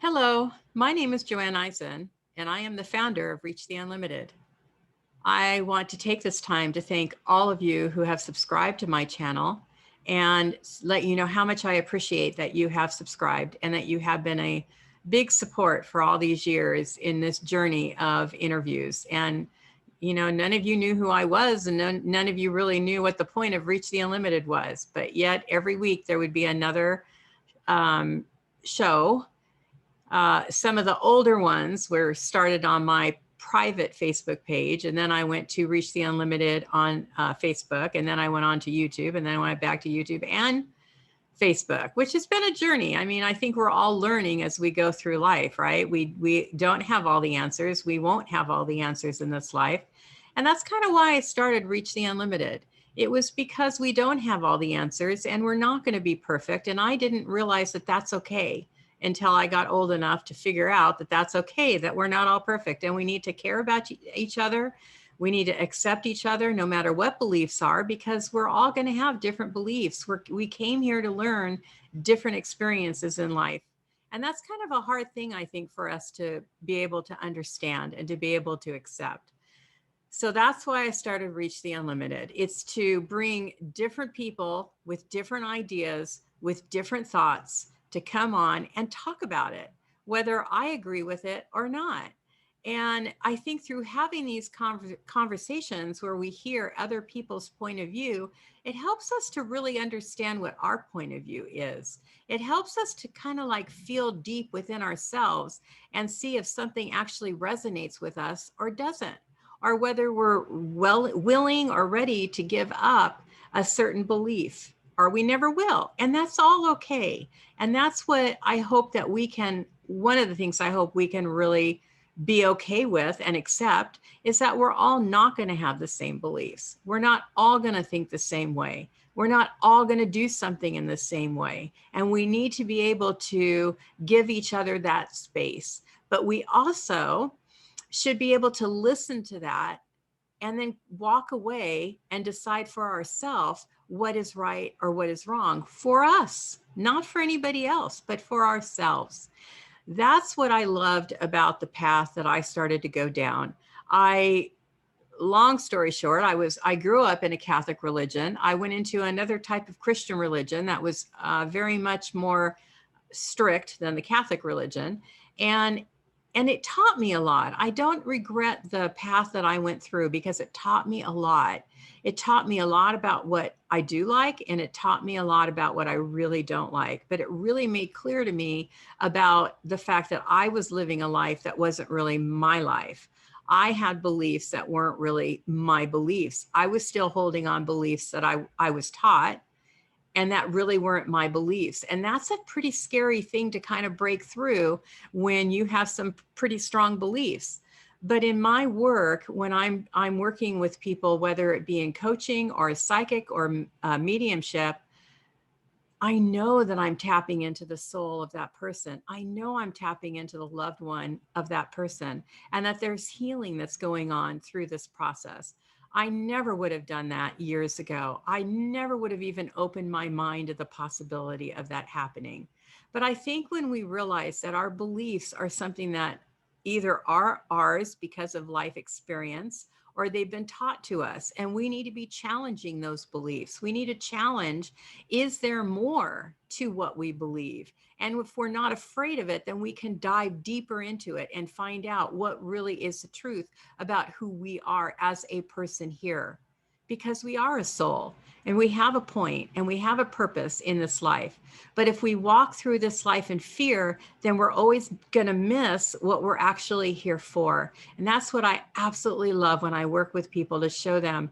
Hello, my name is Joanne Eisen, and I am the founder of Reach the Unlimited. I want to take this time to thank all of you who have subscribed to my channel and let you know how much I appreciate that you have subscribed and that you have been a big support for all these years in this journey of interviews. And, none of you knew who I was, and none of you really knew what the point of Reach the Unlimited was. But yet, every week there would be another show. Some of the older ones were started on my private Facebook page, and then I went to Reach the Unlimited on Facebook, and then I went on to YouTube, and then I went back to YouTube and Facebook, which has been a journey. I mean, I think we're all learning as we go through life, right? We don't have all the answers. We won't have all the answers in this life. And that's kind of why I started Reach the Unlimited. It was because we don't have all the answers and we're not going to be perfect. And I didn't realize that that's okay until I got old enough to figure out that that's okay, that we're not all perfect and we need to care about each other. We need to accept each other no matter what beliefs are, because we're all going to have different beliefs. We came here to learn different experiences in life. And that's kind of a hard thing, I think, for us to be able to understand and to be able to accept. So that's why I started Reach the Unlimited. It's to bring different people with different ideas, with different thoughts to come on and talk about it, whether I agree with it or not. And I think through having these conversations where we hear other people's point of view, it helps us to really understand what our point of view is. It helps us to kind of like feel deep within ourselves and see if something actually resonates with us or doesn't, or whether we're willing or ready to give up a certain belief, or we never will. And that's all okay. And that's what I hope that we can, one of the things I hope we can really be okay with and accept is that we're all not going to have the same beliefs. We're not all going to think the same way. We're not all going to do something in the same way. And we need to be able to give each other that space. But we also should be able to listen to that and then walk away and decide for ourselves what is right or what is wrong for us, not for anybody else, but for ourselves. That's what I loved about the path that I started to go down. Long story short, I grew up in a Catholic religion. I went into another type of Christian religion that was very much more strict than the Catholic religion. And it taught me a lot. I don't regret the path that I went through because it taught me a lot. It taught me a lot about what I do like, and it taught me a lot about what I really don't like. But it really made clear to me about the fact that I was living a life that wasn't really my life. I had beliefs that weren't really my beliefs. I was still holding on beliefs that I was taught, and that really weren't my beliefs. And that's a pretty scary thing to kind of break through when you have some pretty strong beliefs. But in my work, when I'm working with people, whether it be in coaching or a psychic or mediumship, I know that I'm tapping into the soul of that person. I know I'm tapping into the loved one of that person, and that there's healing that's going on through this process. I never would have done that years ago. I never would have even opened my mind to the possibility of that happening. But I think when we realize that our beliefs are something that either are ours because of life experience, or they've been taught to us, and we need to be challenging those beliefs. We need to challenge, is there more to what we believe? And if we're not afraid of it, then we can dive deeper into it and find out what really is the truth about who we are as a person here. Because we are a soul and we have a point and we have a purpose in this life. But if we walk through this life in fear, then we're always going to miss what we're actually here for. And that's what I absolutely love when I work with people, to show them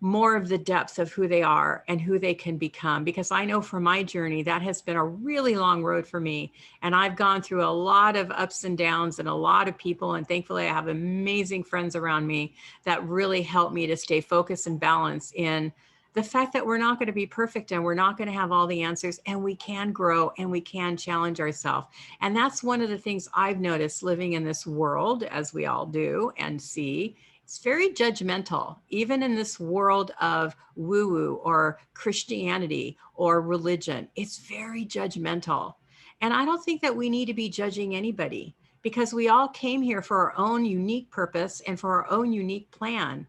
more of the depth of who they are and who they can become. Because I know for my journey, that has been a really long road for me. And I've gone through a lot of ups and downs and a lot of people. And thankfully, I have amazing friends around me that really help me to stay focused and balanced in the fact that we're not going to be perfect and we're not going to have all the answers, and we can grow and we can challenge ourselves. And that's one of the things I've noticed living in this world, as we all do and see. It's very judgmental, even in this world of woo-woo or Christianity or religion. It's very judgmental. And I don't think that we need to be judging anybody, because we all came here for our own unique purpose and for our own unique plan.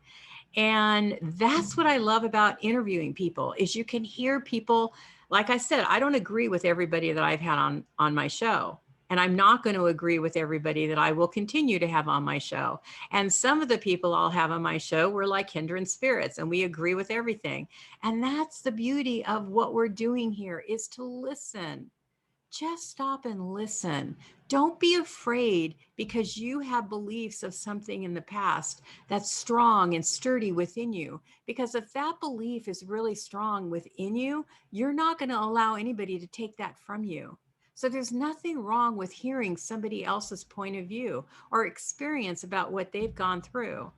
And that's what I love about interviewing people, is you can hear people. Like I said, I don't agree with everybody that I've had on my show. And I'm not going to agree with everybody that I will continue to have on my show. And some of the people I'll have on my show were like kindred spirits, and we agree with everything. And that's the beauty of what we're doing here, is to listen. Just stop and listen. Don't be afraid because you have beliefs of something in the past that's strong and sturdy within you. Because if that belief is really strong within you, you're not going to allow anybody to take that from you. So there's nothing wrong with hearing somebody else's point of view or experience about what they've gone through.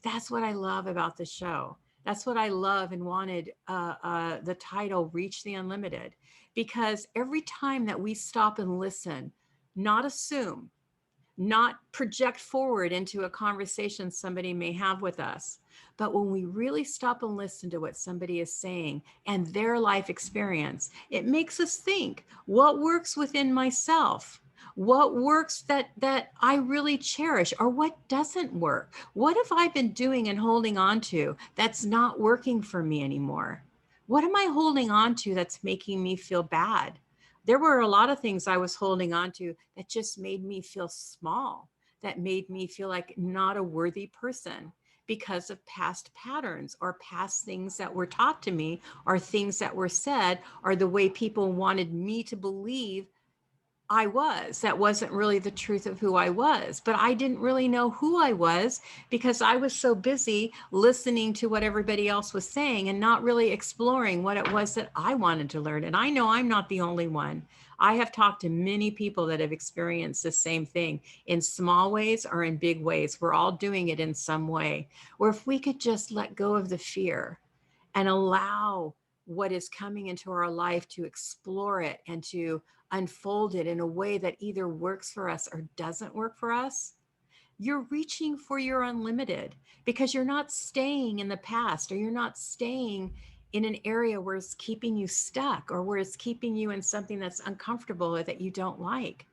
That's what I love about the show. That's what I love and wanted the title Reach the Unlimited, because every time that we stop and listen, not assume, not project forward into a conversation somebody may have with us, but when we really stop and listen to what somebody is saying and their life experience, it makes us think, what works within myself? What works that I really cherish, or what doesn't work? What have I been doing and holding on to that's not working for me anymore? What am I holding on to that's making me feel bad? There were a lot of things I was holding on to that just made me feel small, that made me feel like not a worthy person, because of past patterns or past things that were taught to me, or things that were said, or the way people wanted me to believe I was. That wasn't really the truth of who I was. But I didn't really know who I was because I was so busy listening to what everybody else was saying and not really exploring what it was that I wanted to learn. And I know I'm not the only one. I have talked to many people that have experienced the same thing in small ways or in big ways. We're all doing it in some way. Where if we could just let go of the fear and allow what is coming into our life to explore it and to unfold it in a way that either works for us or doesn't work for us, you're reaching for your unlimited, because you're not staying in the past, or you're not staying in an area where it's keeping you stuck, or where it's keeping you in something that's uncomfortable or that you don't like.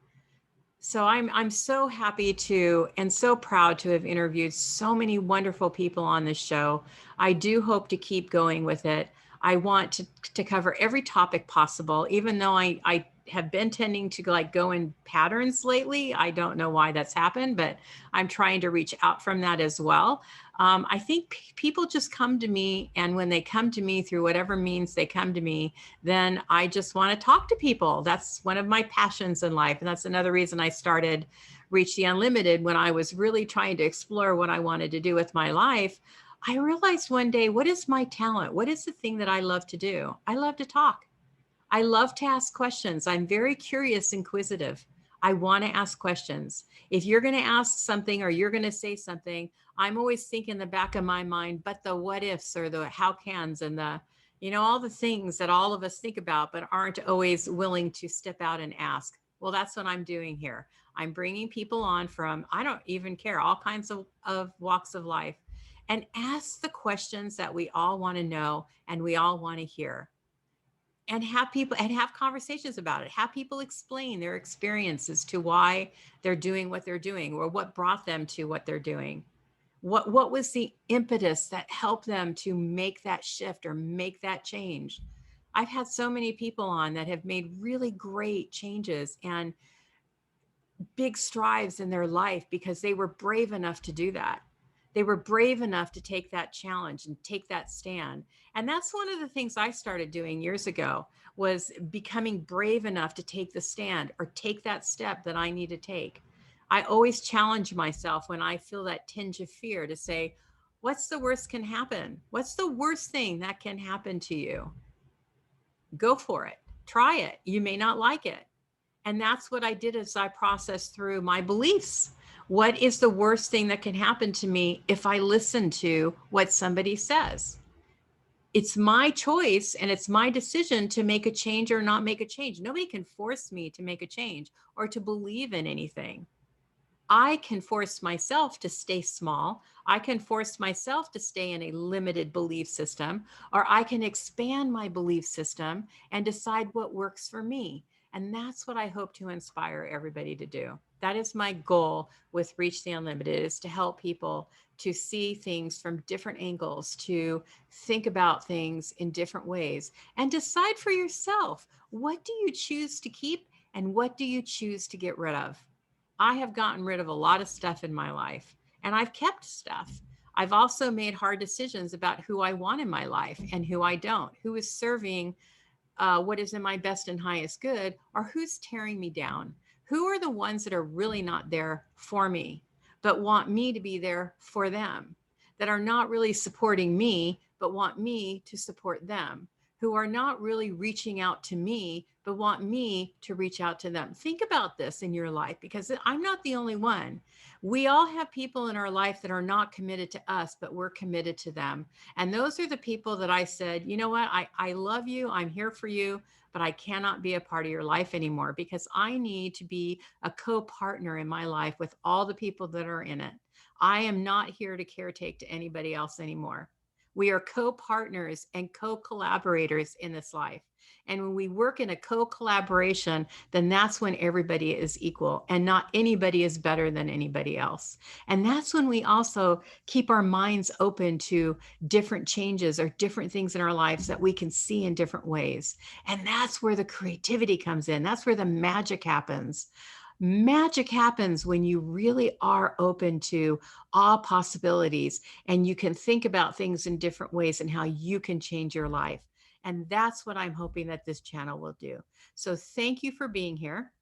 So I'm so happy to and so proud to have interviewed so many wonderful people on this show. I do hope to keep going with it. I want to cover every topic possible, even though I have been tending to like go in patterns lately. I don't know why that's happened, but I'm trying to reach out from that as well. I think people just come to me, and when they come to me through whatever means they come to me, then I just want to talk to people. That's one of my passions in life. And that's another reason I started Reach the Unlimited. When I was really trying to explore what I wanted to do with my life, I realized one day, what is my talent? What is the thing that I love to do? I love to talk. I love to ask questions. I'm very curious, inquisitive. I want to ask questions. If you're going to ask something or you're going to say something, I'm always thinking in the back of my mind, but the what ifs or the how cans and the, all the things that all of us think about, but aren't always willing to step out and ask. Well, that's what I'm doing here. I'm bringing people on from, I don't even care, all kinds of walks of life, and ask the questions that we all want to know and we all want to hear, and have conversations about it, have people explain their experiences to why they're doing what they're doing, or what brought them to what they're doing, what was the impetus that helped them to make that shift or make that change. I've had so many people on that have made really great changes and big strides in their life because they were brave enough to do that. They were brave enough to take that challenge and take that stand. And that's one of the things I started doing years ago, was becoming brave enough to take the stand or take that step that I need to take. I always challenge myself when I feel that tinge of fear to say, what's the worst can happen? What's the worst thing that can happen to you? Go for it. Try it. You may not like it. And that's what I did as I processed through my beliefs. What is the worst thing that can happen to me if I listen to what somebody says? It's my choice and it's my decision to make a change or not make a change. Nobody can force me to make a change or to believe in anything. I can force myself to stay small. I can force myself to stay in a limited belief system, or I can expand my belief system and decide what works for me. And that's what I hope to inspire everybody to do. That is my goal with Reach the Unlimited, is to help people to see things from different angles, to think about things in different ways, and decide for yourself, what do you choose to keep and what do you choose to get rid of? I have gotten rid of a lot of stuff in my life, and I've kept stuff. I've also made hard decisions about who I want in my life and who I don't, who is serving what is in my best and highest good, or who's tearing me down. Who are the ones that are really not there for me, but want me to be there for them, that are not really supporting me, but want me to support them, who are not really reaching out to me, but want me to reach out to them. Think about this in your life, because I'm not the only one. We all have people in our life that are not committed to us, but we're committed to them. And those are the people that I said, you know what, I love you, I'm here for you, but I cannot be a part of your life anymore, because I need to be a co-partner in my life with all the people that are in it. I am not here to caretake to anybody else anymore. We are co-partners and co-collaborators in this life. And when we work in a co-collaboration, then that's when everybody is equal and not anybody is better than anybody else. And that's when we also keep our minds open to different changes or different things in our lives that we can see in different ways. And that's where the creativity comes in. That's where the magic happens. Magic happens when you really are open to all possibilities and you can think about things in different ways and how you can change your life. And that's what I'm hoping that this channel will do. So thank you for being here.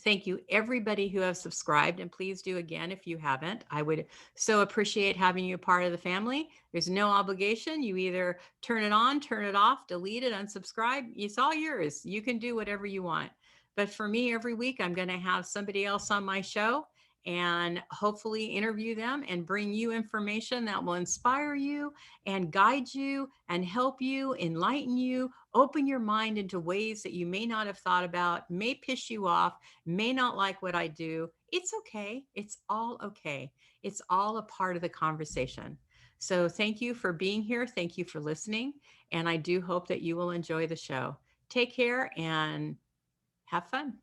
Thank you, everybody who has subscribed, and please do again if you haven't. I would so appreciate having you a part of the family. There's no obligation. You either turn it on, turn it off, delete it, unsubscribe. It's all yours. You can do whatever you want. But for me, every week, I'm going to have somebody else on my show and hopefully interview them and bring you information that will inspire you and guide you and help you, enlighten you, open your mind into ways that you may not have thought about, may piss you off, may not like what I do. It's okay. It's all okay. It's all a part of the conversation. So thank you for being here. Thank you for listening. And I do hope that you will enjoy the show. Take care and have fun.